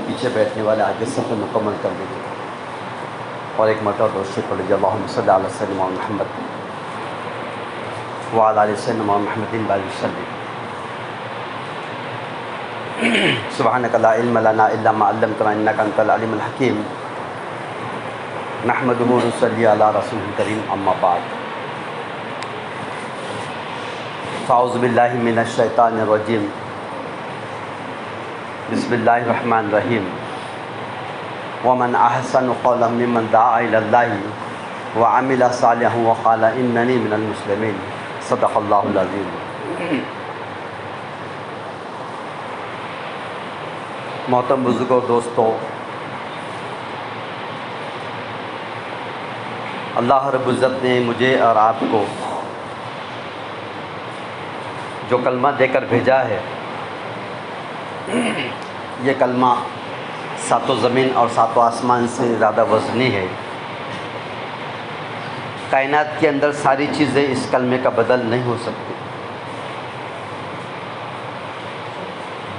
پیچھے بیٹھنے والے آگے صف مکمل کر لیجیے اور ایک مرتبہ درود پڑھ لیجیے۔ اللہم صلی علی سیدنا محمد وعلی آل سیدنا محمد وسلم۔ سبحانک لا علم لنا الا ما علمتنا انک انت العلیم الحکیم۔ نحمدہ ونصلی علی رسولہ الکریم، اما بعد۔ فاعوذ باللہ من الشیطان الرجیم، بسم اللہ الرحمن الرحیم۔ ومن احسن قولا ممن دعا الی اللہ وعمل صالحا وقال اننی من المسلمین، صدق اللہ العظیم۔ محترم بزرگوں، دوستو، اللہ رب العزت نے مجھے اور آپ کو جو کلمہ دے کر بھیجا ہے، یہ کلمہ ساتوں زمین اور ساتوں آسمان سے زیادہ وزنی ہے۔ کائنات کے اندر ساری چیزیں اس کلمے کا بدل نہیں ہو سکتی۔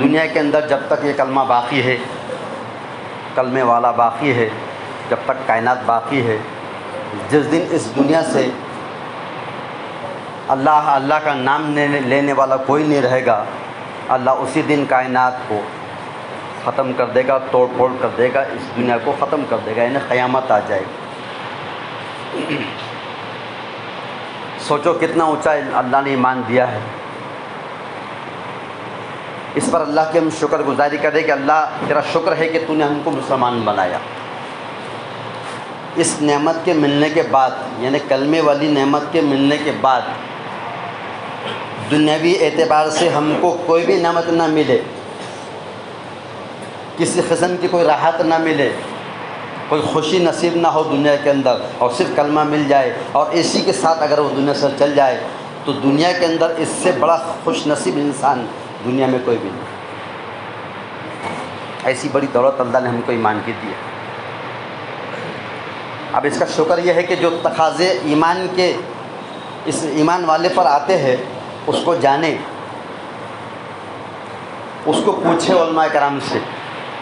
دنیا کے اندر جب تک یہ کلمہ باقی ہے، کلمے والا باقی ہے، جب تک کائنات باقی ہے، جس دن اس دنیا سے اللہ کا نام لینے والا کوئی نہیں رہے گا، اللہ اسی دن کائنات کو ختم کر دے گا، توڑ پھوڑ کر دے گا، اس دنیا کو ختم کر دے گا، یعنی قیامت آ جائے گی۔ سوچو کتنا اونچا اللہ نے ایمان دیا ہے۔ اس پر اللہ کی ہم شکر گزاری کریں کہ اللہ تیرا شکر ہے کہ تو نے ہم کو مسلمان بنایا۔ اس نعمت کے ملنے کے بعد، یعنی کلمے والی نعمت کے ملنے کے بعد، دنیاوی اعتبار سے ہم کو کوئی بھی نعمت نہ ملے، کسی قسم کی کوئی راحت نہ ملے، کوئی خوشی نصیب نہ ہو دنیا کے اندر، اور صرف کلمہ مل جائے اور اسی کے ساتھ اگر وہ دنیا سے چل جائے، تو دنیا کے اندر اس سے بڑا خوش نصیب انسان دنیا میں کوئی بھی نہیں۔ ایسی بڑی دولت اللہ نے ہم کو ایمان کی دی ہے۔ اب اس کا شکر یہ ہے کہ جو تقاضے ایمان کے اس ایمان والے پر آتے ہیں اس کو جانے، اس کو پوچھے علماء کرام سے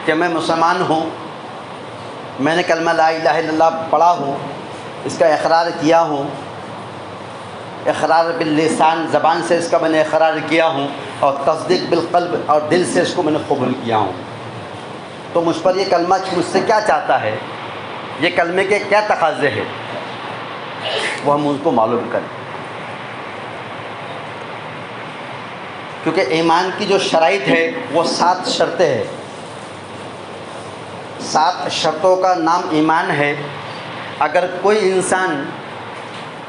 کہ میں مسلمان ہوں، میں نے کلمہ لا الہ الا اللہ پڑھا ہوں، اس کا اقرار کیا ہوں، اقرار باللسان، زبان سے اس کا میں نے اقرار کیا ہوں، اور تصدیق بالقلب، اور دل سے اس کو میں نے قبول کیا ہوں، تو مجھ پر یہ کلمہ مجھ سے کیا چاہتا ہے، یہ کلمے کے کیا تقاضے ہیں، وہ ہم ان کو معلوم کریں۔ کیونکہ ایمان کی جو شرائط ہے وہ 7 شرطیں ہیں۔ 7 شرطوں کا نام ایمان ہے۔ اگر کوئی انسان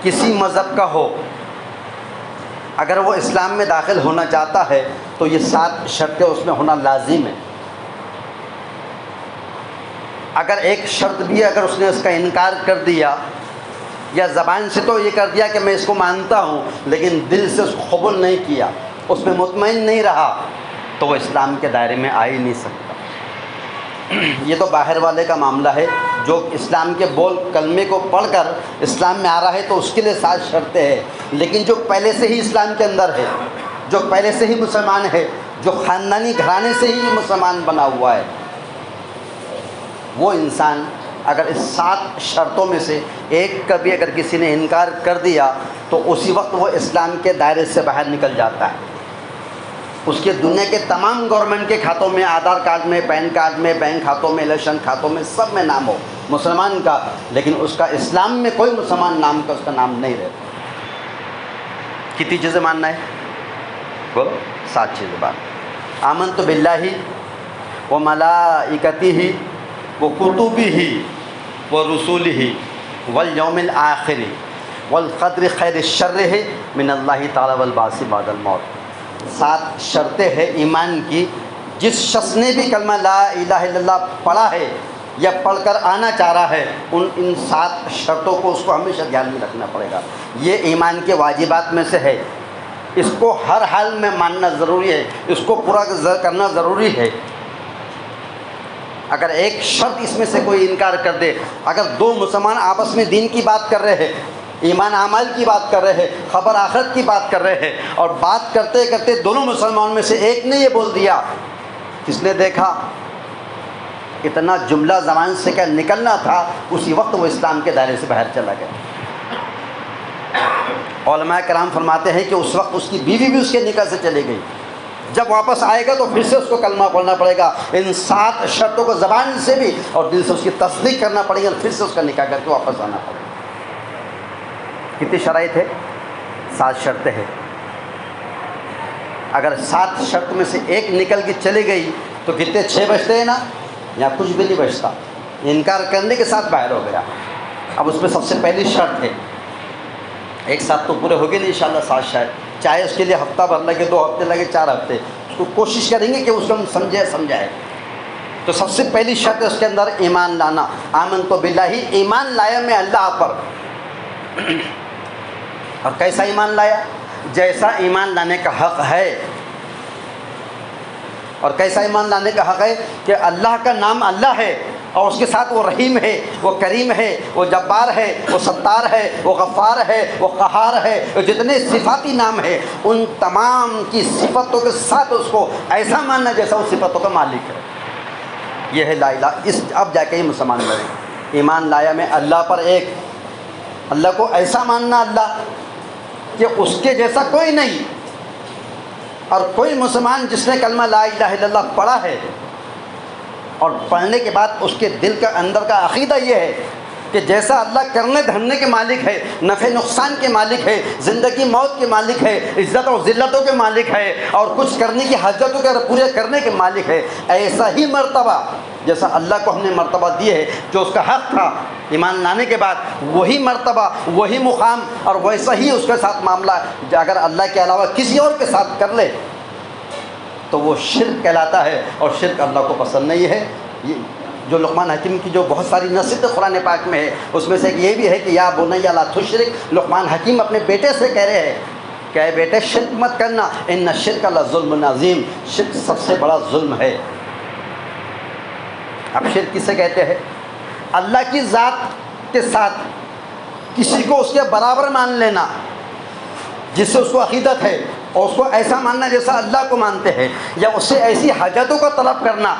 کسی مذہب کا ہو، اگر وہ اسلام میں داخل ہونا چاہتا ہے تو یہ 7 شرطیں اس میں ہونا لازم ہے۔ اگر ایک شرط بھی اگر اس نے اس کا انکار کر دیا، یا زبان سے تو یہ کر دیا کہ میں اس کو مانتا ہوں، لیکن دل سے اس کو قبول نہیں کیا، اس میں مطمئن نہیں رہا، تو وہ اسلام کے دائرے میں آ ہی نہیں سکتا۔ یہ تو باہر والے کا معاملہ ہے، جو اسلام کے بول کلمے کو پڑھ کر اسلام میں آ رہا ہے تو اس کے لیے 7 شرطیں ہیں۔ لیکن جو پہلے سے ہی اسلام کے اندر ہے، جو پہلے سے ہی مسلمان ہے، جو خاندانی گھرانے سے ہی مسلمان بنا ہوا ہے، وہ انسان اگر اس 7 شرطوں میں سے ایک کا بھی اگر کسی نے انکار کر دیا تو اسی وقت وہ اسلام کے دائرے سے باہر نکل جاتا ہے۔ اس کے دنیا کے تمام گورنمنٹ کے کھاتوں میں، آدھار کارڈ میں، پین کارڈ میں، بینک کھاتوں میں، الیکشن کھاتوں میں، سب میں نام ہو مسلمان کا، لیکن اس کا اسلام میں کوئی مسلمان نام کا اس کا نام نہیں رہتا۔ کتنی چیزیں ماننا ہے؟ بولو، 7 چیزیں بات۔ آمنت باللہ و ملائکتہ و کتبہ و رسولہ والیوم الآخر والقدر خیر الشر من اللہ تعالی والبعث بعد الموت۔ 7 شرطیں ہیں ایمان کی۔ جس شخص نے بھی کلمہ لا الہ الا اللہ پڑھا ہے یا پڑھ کر آنا چاہ رہا ہے، ان 7 شرطوں کو اس کو ہمیشہ دھیان میں رکھنا پڑے گا۔ یہ ایمان کے واجبات میں سے ہے، اس کو ہر حال میں ماننا ضروری ہے، اس کو پورا کرنا ضروری ہے۔ اگر ایک شرط اس میں سے کوئی انکار کر دے، اگر 2 مسلمان آپس میں دین کی بات کر رہے ہیں، ایمان اعمال کی بات کر رہے ہیں، خبر آخرت کی بات کر رہے ہیں، اور بات کرتے کرتے دونوں مسلمانوں میں سے ایک نے یہ بول دیا، کس نے دیکھا اتنا جملہ زبان سے کیا نکلنا تھا، اسی وقت وہ اسلام کے دائرے سے باہر چلا گیا۔ علماء کرام فرماتے ہیں کہ اس وقت اس کی بیوی بھی اس کے نکاح سے چلی گئی، جب واپس آئے گا تو پھر سے اس کو کلمہ پڑھنا پڑے گا، ان 7 شرطوں کو زبان سے بھی اور دل سے اس کی تصدیق کرنا پڑے گی، اور پھر سے اس کا نکاح کر کے واپس آنا پڑے گا۔ کتنی شرائط ہے؟ 7 شرطیں ہیں۔ اگر 7 شرط میں سے ایک نکل کے چلی گئی تو کتنے 6 بچتے ہیں نا، یا کچھ بھی نہیں بچتا، انکار کرنے کے ساتھ باہر ہو گیا۔ اب اس میں سب سے پہلی شرط ہے، ایک ساتھ تو پورے ہوگے نہیں انشاءاللہ 7 شاید، چاہے اس کے لیے ہفتہ بھر لگے، 2 ہفتے لگے، 4 ہفتے، اس کو کوشش کریں گے کہ اس کو ہم سمجھائے۔ تو سب سے پہلی شرط ہے اس کے اندر ایمان لانا، آمنت باللہ، ایمان لایا میں اللہ پر۔ اور کیسا ایمان لایا؟ جیسا ایمان لانے کا حق ہے۔ اور کیسا ایمان لانے کا حق ہے؟ کہ اللہ کا نام اللہ ہے، اور اس کے ساتھ وہ رحیم ہے، وہ کریم ہے، وہ جبار ہے، وہ ستار ہے، وہ غفار ہے، وہ قہار ہے، جتنے صفاتی نام ہیں ان تمام کی صفتوں کے ساتھ اس کو ایسا ماننا جیسا وہ صفتوں کا مالک ہے۔ یہ ہے لا الہ، اس اب جا کے ہی مسلمان بنے۔ ایمان لایا میں اللہ پر، ایک اللہ کو ایسا ماننا اللہ کہ اس کے جیسا کوئی نہیں، اور کوئی مسلمان جس نے کلمہ لا الہ الا اللہ پڑھا ہے اور پڑھنے کے بعد اس کے دل کا اندر کا عقیدہ یہ ہے کہ جیسا اللہ کرنے دھرنے کے مالک ہے، نفع نقصان کے مالک ہے، زندگی موت کے مالک ہے، عزت اور ذلتوں کے مالک ہے، اور کچھ کرنے کی حاجتوں کے پورے کرنے کے مالک ہے، ایسا ہی مرتبہ جیسا اللہ کو ہم نے مرتبہ دیے ہے جو اس کا حق تھا ایمان لانے کے بعد، وہی مرتبہ، وہی مقام اور ویسا ہی اس کے ساتھ معاملہ اگر اللہ کے علاوہ کسی اور کے ساتھ کر لے تو وہ شرک کہلاتا ہے، اور شرک اللہ کو پسند نہیں ہے۔ یہ جو لقمان حکیم کی جو بہت ساری نصیحت قرآن پاک میں ہے، اس میں سے ایک یہ بھی ہے کہ یا بنی لا تشرک، لقمان حکیم اپنے بیٹے سے کہہ رہے ہیں کہ اے بیٹے شرک مت کرنا، ان الشرک لظلم عظیم، شرک سب سے بڑا ظلم ہے۔ اب شرک کسے کہتے ہیں؟ اللہ کی ذات کے ساتھ کسی کو اس کے برابر مان لینا جس سے اس کو عقیدت ہے، اور اس کو ایسا ماننا جیسا اللہ کو مانتے ہیں، یا اس سے ایسی حاجتوں کا طلب کرنا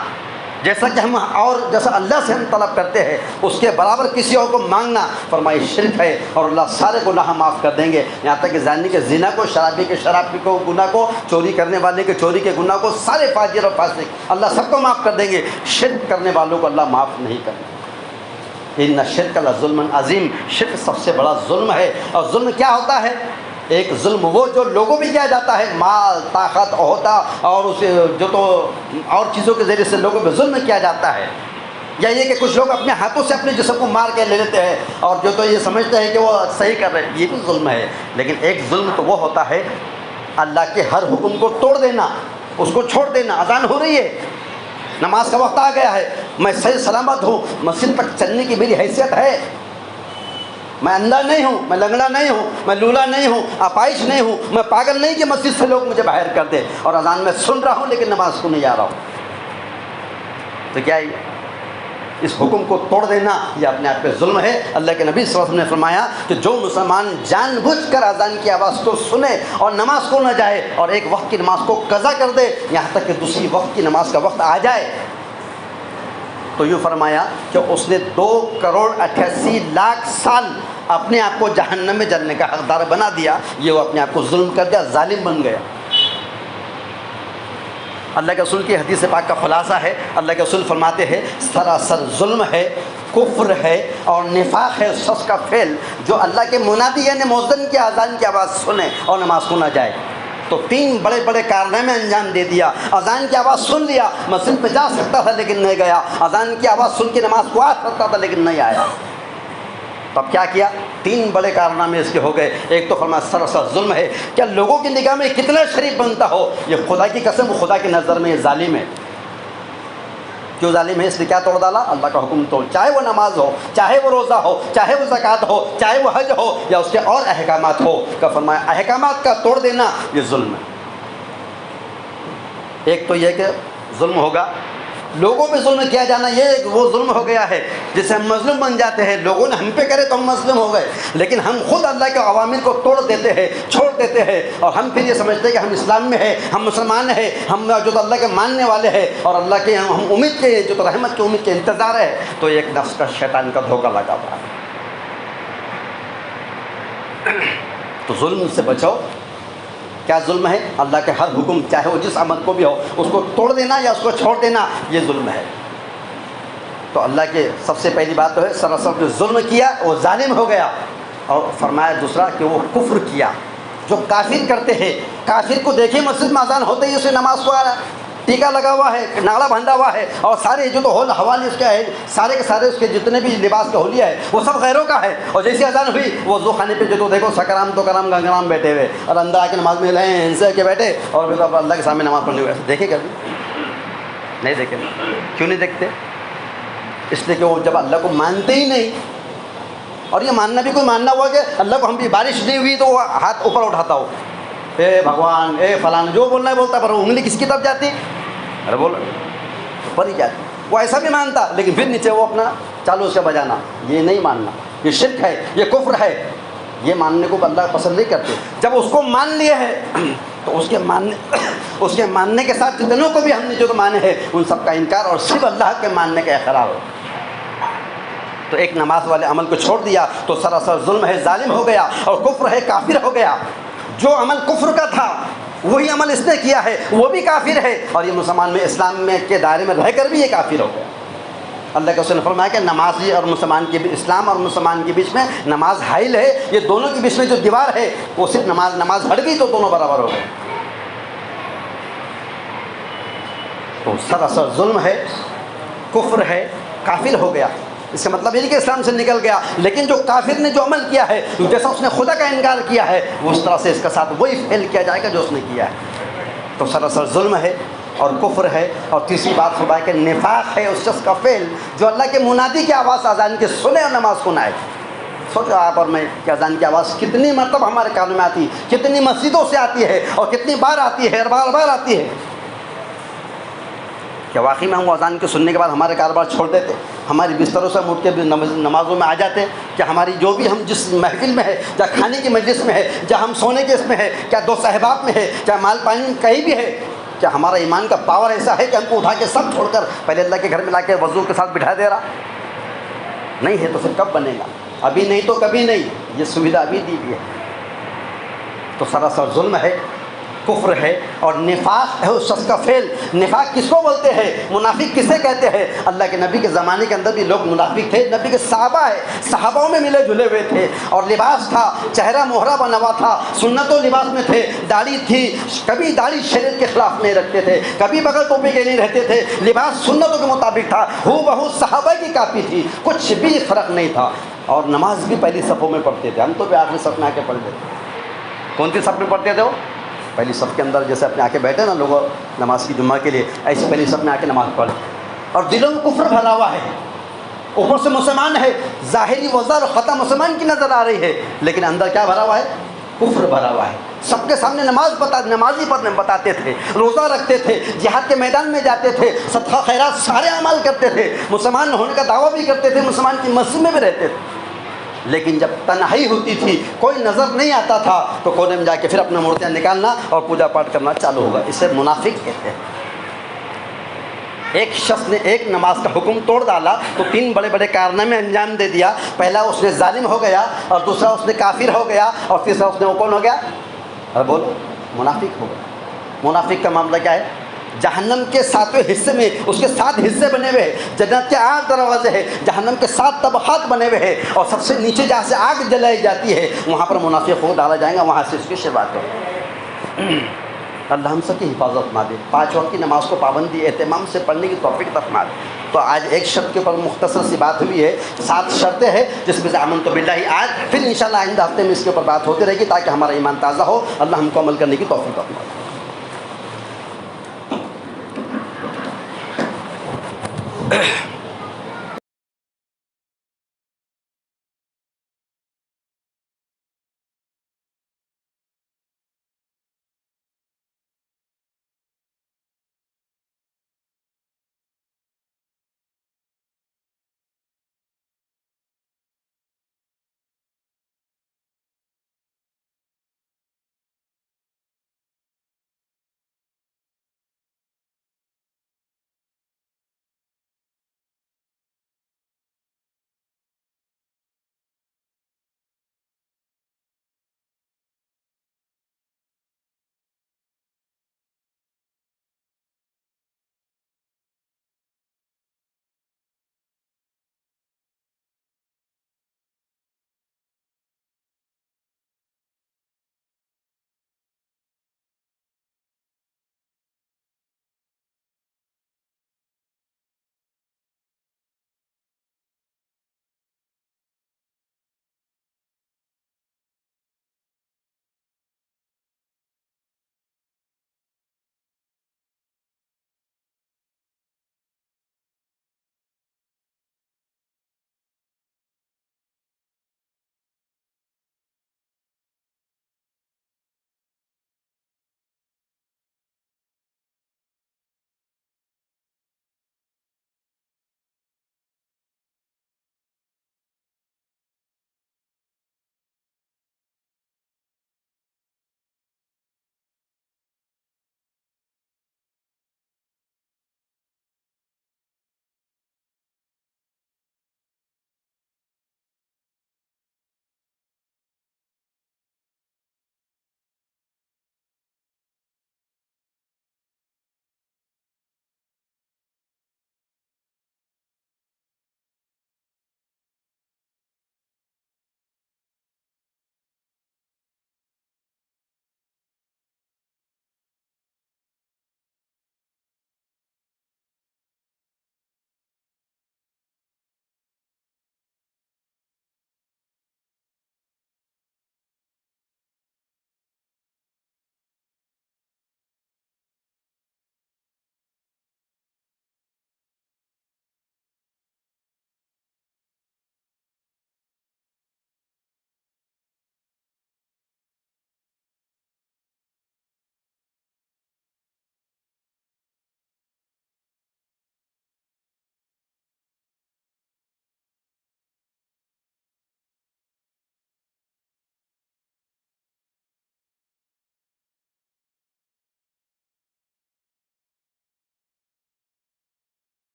جیسا کہ ہم اور جیسا اللہ سے ہم طلب کرتے ہیں، اس کے برابر کسی اور کو مانگنا، فرمائی شرک ہے، اور اللہ سارے گناہ معاف کر دیں گے، یہاں تک کہ زانی کے زنا کو، شرابی کے شراب کو گناہ کو، چوری کرنے والے کے چوری کے گناہ کو، سارے فاجر اور فاسق اللہ سب کو معاف کر دیں گے، شرک کرنے والوں کو اللہ معاف نہیں کریں گے۔ ان الشرک لظلم عظیم، شرک سب سے بڑا ظلم ہے۔ اور ظلم کیا ہوتا ہے؟ ایک ظلم وہ جو لوگوں بھی کیا جاتا ہے، مال، طاقت، عہدہ اور اسے جو تو اور چیزوں کے ذریعے سے لوگوں پہ ظلم کیا جاتا ہے، یا یہ کہ کچھ لوگ اپنے ہاتھوں سے اپنے جسم کو مار کے لے لیتے ہیں اور جو تو یہ سمجھتے ہیں کہ وہ صحیح کر رہے ہیں، یہ بھی ظلم ہے۔ لیکن ایک ظلم تو وہ ہوتا ہے اللہ کے ہر حکم کو توڑ دینا، اس کو چھوڑ دینا۔ اذان ہو رہی ہے، نماز کا وقت آ گیا ہے، میں صحیح سلامت ہوں، مسجد تک چلنے کی میری حیثیت ہے، میں اندھا نہیں ہوں، میں لنگڑا نہیں ہوں، میں لولا نہیں ہوں، اپائش نہیں ہوں، میں پاگل نہیں کہ مسجد سے لوگ مجھے باہر کر دیں، اور اذان میں سن رہا ہوں لیکن نماز کو نہیں آ رہا ہوں، تو کیا اس حکم کو توڑ دینا یہ اپنے آپ پہ ظلم ہے۔ اللہ کے نبی صلی اللہ علیہ وسلم نے فرمایا کہ جو مسلمان جان بوجھ کر اذان کی آواز کو سنے اور نماز کو نہ جائے اور ایک وقت کی نماز کو قضا کر دے یہاں تک کہ دوسری وقت کی نماز کا وقت آ جائے، تو یوں فرمایا کہ اس نے 2,88,00,000 سال اپنے آپ کو جہنم میں جلنے کا حقدار بنا دیا، یہ وہ اپنے آپ کو ظلم کر دیا، ظالم بن گیا۔ اللہ کے رسول کی حدیث پاک کا خلاصہ ہے، اللہ کے رسول فرماتے ہیں سراسر ظلم ہے، کفر ہے اور نفاق ہے سس کا فعل جو اللہ کے منادی یعنی مؤذن کی اذان کی آواز سنے اور نماز کو نہ جائے۔ تو 3 بڑے بڑے کارنامے انجام دے دیا، اذان کی آواز سن لیا، مسجد پہ جا سکتا تھا لیکن نہیں گیا، اذان کی آواز سن کے نماز کو آ سکتا تھا لیکن نہیں آیا۔ تب کیا کیا؟ 3 بڑے کارنامے اس کے ہو گئے۔ ایک تو فرمایا سراسر ظلم ہے، کیا لوگوں کی نگاہ میں کتنا شریف بنتا ہو، یہ خدا کی قسم خدا کی نظر میں یہ ظالم ہے۔ کیوں ظالم ہے؟ اس نے کیا توڑ ڈالا؟ اللہ کا حکم توڑ، چاہے وہ نماز ہو، چاہے وہ روزہ ہو، چاہے وہ زکوٰۃ ہو، چاہے وہ حج ہو یا اس کے اور احکامات ہو، کا فرمایا احکامات کا توڑ دینا یہ ظلم ہے۔ ایک تو یہ کہ ظلم ہوگا لوگوں پہ ظلم کیا جانا یہ وہ ظلم ہو گیا ہے جس سے ہم مظلوم بن جاتے ہیں. لوگوں نے ہم پہ کرے تو ہم مظلوم ہو گئے, لیکن ہم خود اللہ کے اوامر کو توڑ دیتے ہیں, چھوڑ دیتے ہیں, اور ہم پھر یہ سمجھتے ہیں کہ ہم اسلام میں ہیں, ہم مسلمان ہیں, ہم جو تو اللہ کے ماننے والے ہیں, اور اللہ کے ہم امید کے جو تو رحمت کی امید کے انتظار ہے. تو ایک نفس کا شیطان کا دھوکہ لگا ہوا ہے. تو ظلم سے بچو. کیا ظلم ہے؟ اللہ کے ہر حکم چاہے وہ جس عمل کو بھی ہو اس کو توڑ دینا یا اس کو چھوڑ دینا, یہ ظلم ہے. تو اللہ کے سب سے پہلی بات تو ہے سراسر جو ظلم کیا وہ ظالم ہو گیا. اور فرمایا دوسرا کہ وہ کفر کیا. جو کافر کرتے ہیں, کافر کو دیکھیں مسجد میں اذان ہوتے ہی اسے نماز کو آ رہا ہے, ٹیکا لگا ہوا ہے, ناڑا باندھا ہوا ہے, اور سارے جو تو ہول حوالی اس کے ہے, سارے کے سارے اس کے جتنے بھی لباس کا ہولیا ہے وہ سب غیروں کا ہے. اور جیسی اذان ہوئی وہ وضو خانے پہ جو تو دیکھو سکرام تو کرام گنگرام بیٹھے ہوئے, اور اندر آ کے نماز میں لیں سے کے بیٹھے, اور پھر اللہ کے سامنے نماز پڑھنے ہوئے. دیکھے کبھی نہیں دیکھے. کیوں نہیں دیکھتے؟ اس لیے کہ وہ جب اللہ کو مانتے ہی نہیں. اور یہ ماننا بھی کوئی ماننا ہوا کہ اللہ کو ہم بھی بارش نہیں ہوئی تو وہ ہاتھ اوپر اٹھاتا ہو, اے بھگوان اے فلان, جو بولنا ہے بولتا, پر انگلی کس کی طرف جاتی؟ ارے بول اوپر ہی جاتی. وہ ایسا بھی مانتا لیکن پھر نیچے وہ اپنا چالو اس کا بجانا. یہ نہیں ماننا, یہ شرک ہے, یہ کفر ہے. یہ ماننے کو اللہ پسند نہیں کرتے. جب اس کو مان لیے ہے تو اس کے ماننے کے ساتھ جتنوں کو بھی ہم نے جو مانے ہیں ان سب کا انکار, اور صرف اللہ کے ماننے کا اقرار ہو. تو ایک نماز والے عمل کو چھوڑ دیا تو سراسر ظلم ہے, ظالم ہو گیا, اور کفر ہے, کافر ہو گیا. جو عمل کفر کا تھا وہی عمل اس نے کیا ہے, وہ بھی کافر ہے, اور یہ مسلمان میں اسلام میں کے دائرے میں رہ کر بھی یہ کافر ہو گیا. اللہ کے رسول نے فرمایا کہ نمازی اور مسلمان کے اسلام اور مسلمان کے بیچ میں نماز حائل ہے. یہ دونوں کے بیچ میں جو دیوار ہے وہ صرف نماز ہٹ گئی تو دونوں برابر ہو گئے. تو سراسر ظلم ہے, کفر ہے, کافر ہو گیا. اس کا مطلب یہ نہیں کہ اسلام سے نکل گیا, لیکن جو کافر نے جو عمل کیا ہے, جیسا اس نے خدا کا انکار کیا ہے, اس طرح سے اس کے ساتھ وہی فعل کیا جائے گا جو اس نے کیا ہے. تو سراسر ظلم ہے اور کفر ہے. اور تیسری بات فرمایا کہ نفاق ہے اس شخص کا فعل جو اللہ کے منادی کی آواز اذان کے سنے اور نماز کو نہ آئے. سوچو آپ اور میں کہ اذان کی آواز کتنی مرتبہ ہمارے کانوں میں آتی ہے, کتنی مسجدوں سے آتی ہے, اور کتنی بار آتی ہے, اور بار بار آتی ہے. کہ واقعی میں ہم اذان کے سننے کے بعد ہمارے کاروبار چھوڑ دیتے, ہماری بستروں سے اٹھ کے نمازوں میں آ جاتے, کہ ہماری جو بھی ہم جس محفل میں ہے, چاہے کھانے کی مجلس میں ہے, چاہے ہم سونے کے اس میں ہے, کیا دو صاحبات میں ہے, چاہے مال پانی کہیں بھی ہے, کیا ہمارا ایمان کا پاور ایسا ہے کہ ہم کو اٹھا کے سب چھوڑ کر پہلے اللہ کے گھر میں لا کے وضو کے ساتھ بٹھا دے رہا؟ نہیں ہے. تو پھر کب بنے گا؟ ابھی نہیں تو کبھی نہیں. یہ سویدھا ابھی دی گئی ہے. تو سراسر ظلم ہے, کفر ہے, اور نفاق ہے اس شخص کا فعل. نفاق کس کو بولتے ہیں؟ منافق کسے کہتے ہیں؟ اللہ کے نبی کے زمانے کے اندر بھی لوگ منافق تھے. نبی کے صحابہ ہے, صحابوں میں ملے جلے ہوئے تھے, اور لباس تھا, چہرہ مہرہ بنا ہوا تھا, سنت و لباس میں تھے, داڑھی تھی, کبھی داڑھی شریعت کے خلاف نہیں رکھتے تھے, کبھی بغل ٹوپی کے نہیں رہتے تھے, لباس سنتوں کے مطابق تھا, ہو بہو صحابہ کی کاپی تھی, کچھ بھی فرق نہیں تھا. اور نماز بھی پہلی صفوں میں پڑھتے تھے. ہم تو بھی آخری صف میں آ کے پڑھتے تھے. کون سی صف میں پڑھتے تھے؟ وہ پہلی صف کے اندر جیسے اپنے آ کے بیٹھے نا لوگ نماز کی جمعہ کے لیے, ایسی پہلی صف میں آ کے نماز پڑھ. اور دلوں میں کفر بھرا ہوا ہے, اوپر سے مسلمان ہے, ظاہری وضع اور خطا مسلمان کی نظر آ رہی ہے, لیکن اندر کیا بھرا ہوا ہے؟ کفر بھرا ہوا ہے. سب کے سامنے نمازی بتاتے تھے, روزہ رکھتے تھے, جہاد کے میدان میں جاتے تھے, صدقہ خیرات سارے اعمال کرتے تھے, مسلمان ہونے کا دعویٰ بھی کرتے تھے, مسلمان کی مسجد میں بھی رہتے تھے. لیکن جب تنہائی ہوتی تھی, کوئی نظر نہیں آتا تھا, تو کونے میں جا کے پھر اپنے مورتیاں نکالنا اور پوجا پاٹ کرنا چالو ہوگا. اسے منافق کہتے ہیں. ایک شخص نے ایک نماز کا حکم توڑ ڈالا تو 3 بڑے بڑے کارنامے انجام دے دیا. پہلا اس نے ظالم ہو گیا, اور دوسرا اس نے کافر ہو گیا, اور تیسرا اس نے وہ کون ہو گیا؟ ارے بولو, منافق ہو گیا. منافق کا معاملہ کیا ہے؟ جہنم کے 7ویں حصے میں اس کے 7 حصے بنے ہوئے ہیں, جنت کے 8 دروازے ہیں, جہنم کے 7 طبقات بنے ہوئے ہیں, اور سب سے نیچے جہاں سے آگ جلائی جاتی ہے وہاں پر منافق کو ڈالا جائے گا, وہاں سے اس کی شروعات ہو. اللہ ہم سب کی حفاظت فرما دے. 5 وقت کی نماز کو پابندی اہتمام سے پڑھنے کی توفیق عطا فرما دے. تو آج ایک شرط کے اوپر مختصر سی بات ہوئی ہے, 7 شرطیں ہیں جس میں سے آمنت باللہ آج, پھر انشاءاللہ آئندہ ہفتے میں اس کے اوپر بات ہوتی رہے گی تاکہ ہمارا ایمان تازہ ہو. اللہ ہم کو عمل کرنے کی توفیق عطا فرما دے.